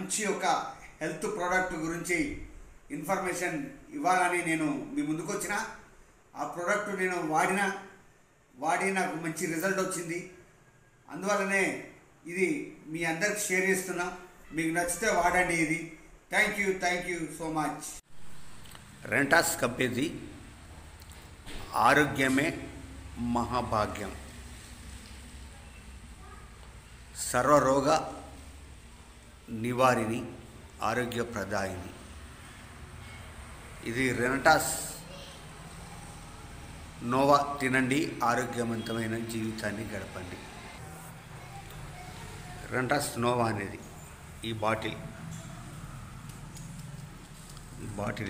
మంచి ఒక health product గురించి ఇన్ఫర్మేషన్ ఇవ్వాలని నేను మీ ముందుకు వచ్చిన. ఆ ప్రోడక్ట్ నేను వాడి నాకు మంచి రిజల్ట్ వచ్చింది. అందువల్లనే ఇది మీ అందరికి షేర్ చేస్తున్నా. మీకు నచ్చితే వాడండి. ఇది thank you so much. Renatus company ఆరోగ్యమే మహాభాగ్యం, సర్వరోగ నివారిణి, ఆరోగ్యప్రదాయిని. ఇది రెనటాస్ నోవా. తినండి, ఆరోగ్యవంతమైన జీవితాన్ని గడపండి. రెనటాస్ నోవా అనేది ఈ బాటిల్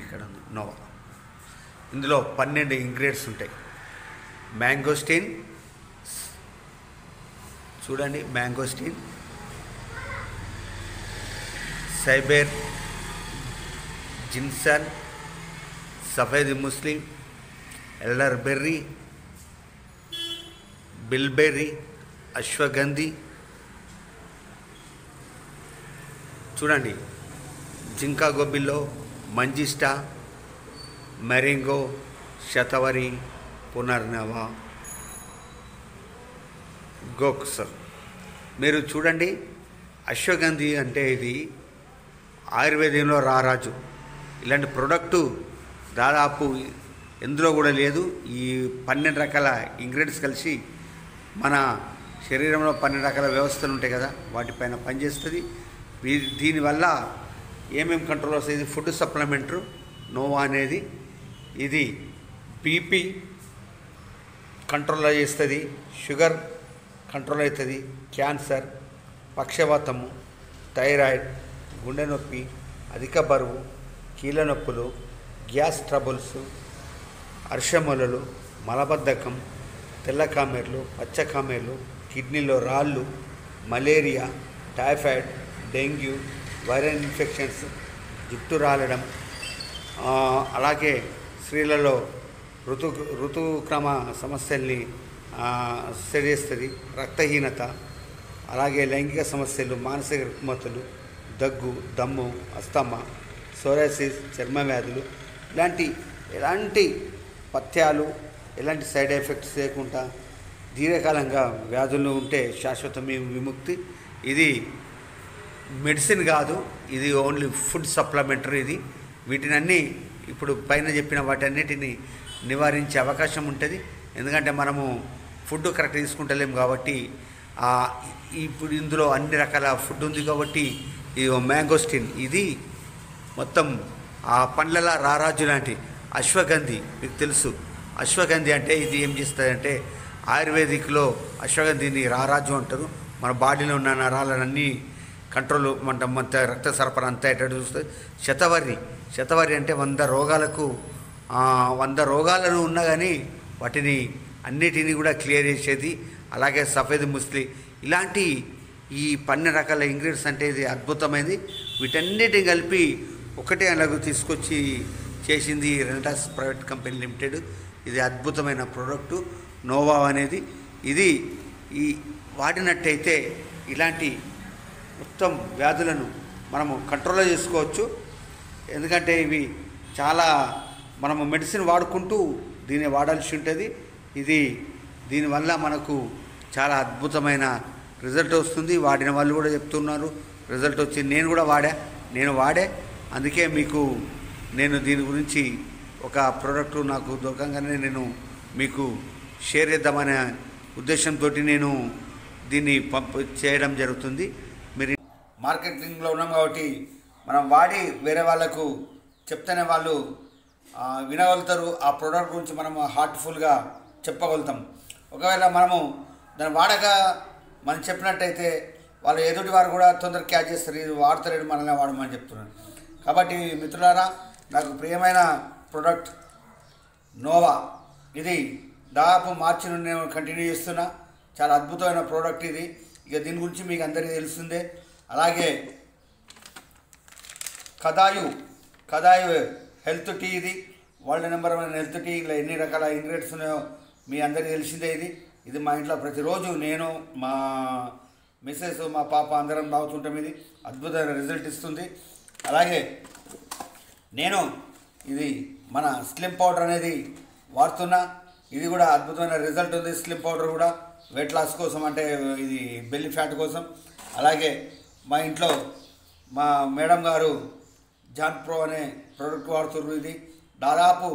ఇక్కడ ఉంది, నోవా. ఇందులో 12 ఇంగ్రీడియంట్స్ ఉంటాయి. మ్యాంగోస్టిన్, చూడండి, మ్యాంగోస్టిన్, సైబర్ జిన్సన్, సఫేద్ ముస్లిం, ఎల్డర్ బెర్రీ, బిల్బెర్రీ, అశ్వగంధి, చూడండి, జింకా గొబ్బిల్లో, మంజిస్టా, మెరింగో, శతవరి, పునర్నవ, గోక్స్. మీరు చూడండి, అశ్వగంధి అంటే ఇది ఆయుర్వేదంలో రారాజు. ఇలాంటి ప్రోడక్టు దాదాపు ఎందులో కూడా లేదు. ఈ 12 రకాల ఇంగ్రీడియంట్స్ కలిసి మన శరీరంలో 12 రకాల వ్యవస్థలు ఉంటాయి కదా, వాటిపైన పనిచేస్తుంది. దీనివల్ల ఏమేమి కంట్రోల్ వస్తుంది? ఇది ఫుడ్ సప్లిమెంటరు నోవా అనేది. ఇది బీపీ కంట్రోల్ చేస్తుంది, షుగర్ కంట్రోల్ అవుతుంది, క్యాన్సర్, పక్షవాతము, థైరాయిడ్, గుండె నొప్పి, అధిక బరువు, కీళ్ళ నొప్పులు, గ్యాస్ ట్రబుల్స్, అర్షమొలలు, మలబద్ధకం, తెల్ల కామెర్లు, పచ్చ కామెర్లు, కిడ్నీలో రాళ్ళు, malaria, typhoid, dengue, viral infections, జుట్టు రాలడం, అలాగే స్త్రీలలో ఋతుక్రమ సమస్యల్ని సరిచేస్తుంది, రక్తహీనత, అలాగే లైంగిక సమస్యలు, మానసిక రుగ్మతలు, దగ్గు, దమ్ము, అస్తమా, సోరాసిస్, చర్మ వ్యాధులు, ఎలాంటి పథ్యాలు, ఎలాంటి సైడ్ ఎఫెక్ట్స్ లేకుండా దీర్ఘకాలంగా వ్యాధులు ఉంటే శాశ్వత విముక్తి. ఇది మెడిసిన్ కాదు, ఇది ఓన్లీ ఫుడ్ సప్లిమెంటరీ. ఇది వీటినన్నీ ఇప్పుడు పైన చెప్పిన వాటన్నిటిని నివారించే అవకాశం ఉంటుంది. ఎందుకంటే మనము ఫుడ్ కరెక్ట్ తీసుకుంటలేము కాబట్టి. ఇప్పుడు ఇందులో అన్ని రకాల ఫుడ్ ఉంది కాబట్టి. ఇది మ్యాంగోస్టిన్, ఇది మొత్తం ఆ పండ్ల రారాజు లాంటి. అశ్వగంధి మీకు తెలుసు. అశ్వగంధి అంటే ఇది ఏం చేస్తుందంటే, ఆయుర్వేదిక్లో అశ్వగంధిని రారాజు అంటారు. మన బాడీలో ఉన్న నరాలన్నీ కంట్రోల్ మన రక్త సరఫరా అంతా ఎటు చూస్తుంది. శతవరి అంటే 100 రోగాలకు 100 రోగాలను ఉన్నా కానీ వాటిని అన్నిటినీ కూడా క్లియర్ చేసేది. అలాగే సఫేద్ ముస్లి, ఇలాంటి ఈ 12 రకాల ఇంగ్రీడియంట్స్ అంటే ఇది అద్భుతమైనది. వీటన్నిటిని కలిపి ఒకటే అలాగూ తీసుకొచ్చి చేసింది రెనటాస్ ప్రైవేట్ కంపెనీ లిమిటెడ్. ఇది అద్భుతమైన ప్రోడక్టు నోవా అనేది. ఇది వాడినట్టయితే ఇలాంటి మొత్తం వ్యాధులను మనము కంట్రోల్లో చేసుకోవచ్చు. ఎందుకంటే ఇవి చాలా మనము మెడిసిన్ వాడుకుంటూ దీన్ని వాడాల్సి ఉంటుంది. దీనివల్ల మనకు చాలా అద్భుతమైన రిజల్ట్ వస్తుంది. వాడిన వాళ్ళు కూడా చెప్తున్నారు రిజల్ట్ వచ్చింది. నేను కూడా వాడే అందుకే నేను దీని గురించి ఒక ప్రోడక్ట్ నాకు దొరకంగానే నేను మీకు షేర్ చేద్దామనే ఉద్దేశంతో నేను దీన్ని చేయడం జరుగుతుంది. మీరు మార్కెటింగ్లో ఉన్నాం కాబట్టి మనం వాడి వేరే వాళ్ళకు చెప్తేనే వాళ్ళు వినగలుగుతారు. ఆ ప్రోడక్ట్ గురించి మనము హార్ట్ఫుల్గా చెప్పగలుగుతాం. ఒకవేళ మనము దాన్ని వాడక మనం చెప్పినట్టయితే వాళ్ళు ఎదుటి వారు కూడా తొందరగా క్యాచ్ చేస్తారు. ఇది వాడతలేడు, మనల్ని వాడమని చెప్తున్నారు. కాబట్టి మిత్రులారా, నాకు ప్రియమైన ప్రోడక్ట్ నోవా. ఇది దాదాపు మార్చి నుండి నేను కంటిన్యూ చేస్తున్నా. చాలా అద్భుతమైన ప్రోడక్ట్ ఇది. ఇక దీని గురించి మీకు అందరికీ తెలుస్తుందే. అలాగే కదాయు హెల్త్ టీ. ఇది వరల్డ్ నెంబర్ 1 హెల్త్ టీ. ఇలా ఎన్ని రకాల ఇంగ్రీడియంట్స్ ఉన్నాయో మీ అందరికీ తెలిసిందే. ఇది మా ఇంట్లో ప్రతిరోజు నేను మా మిస్సెస్ మా పాప అందరం తాగుతుంటాం. ఇది అద్భుతమైన రిజల్ట్ ఇస్తుంది. అలాగే నేను ఇది మన స్లిమ్ పౌడర్ అనేది వాడుతున్నా. ఇది కూడా అద్భుతమైన రిజల్ట్ ఉంది. స్లిమ్ పౌడర్ కూడా వెయిట్ లాస్ కోసం, అంటే ఇది బెల్లి ఫ్యాట్ కోసం. అలాగే మా ఇంట్లో మా మేడం గారు జాన్ ప్రో అనే ప్రోడక్ట్ వాడుతున్నారు. ఇది దాదాపు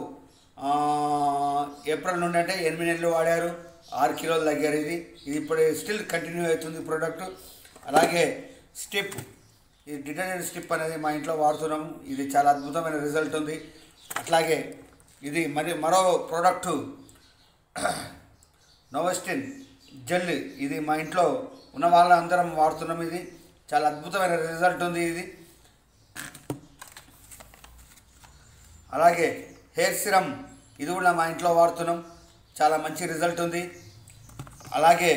ఏప్రిల్ నుండి అంటే 8 నెలలు వాడారు, 6 కిలోలు తగ్గారు. ఇది ఇప్పుడు స్టిల్ కంటిన్యూ అవుతుంది ప్రోడక్ట్. అలాగే స్టిప్, ఈ డిటర్జెంట్ స్టిప్ అనేది మా ఇంట్లో వాడుతున్నాము. ఇది చాలా అద్భుతమైన రిజల్ట్ ఉంది. అట్లాగే ఇది మరో ప్రోడక్టు నోవెస్టిన్ జెల్, ఇది మా ఇంట్లో ఉన్న వాళ్ళందరం వాడుతున్నాం. ఇది చాలా అద్భుతమైన రిజల్ట్ ఉంది. ఇది అలాగే హెయిర్ సిరమ్, ఇది కూడా మా ఇంట్లో వాడుతున్నాం, చాలా మంచి రిజల్ట్ ఉంది. అలాగే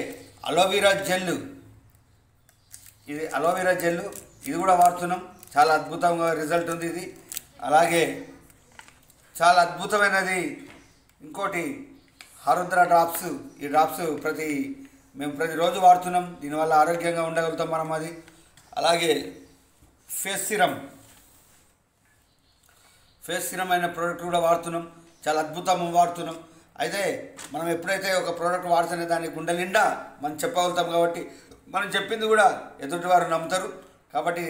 అలోవెరా జెల్, ఇది అలోవెరా జెల్, ఇది కూడా వాడుతున్నాం, చాలా అద్భుతంగా రిజల్ట్ ఉంది ఇది. అలాగే చాలా అద్భుతమైనది ఇంకోటి ఆరుద్ర డ్రాప్స్. ఈ డ్రాప్స్ మేము ప్రతిరోజు వాడుతున్నాం. దీనివల్ల ఆరోగ్యంగా ఉండగలుగుతాం మనం. అది అలాగే ఫేస్ సిరమ్ అయిన ప్రోడక్ట్ కూడా వాడుతున్నాం, చాలా అద్భుతంగా వాడుతున్నాం. అయితే మనం ఎప్పుడైతే ఒక ప్రోడక్ట్ వాడుతున్నా దాన్ని గుండె నిండా మనం చెప్పగలుగుతాం. కాబట్టి మనం చెప్పింది కూడా ఎదుటి వారు నమ్ముతారు. కాబట్టి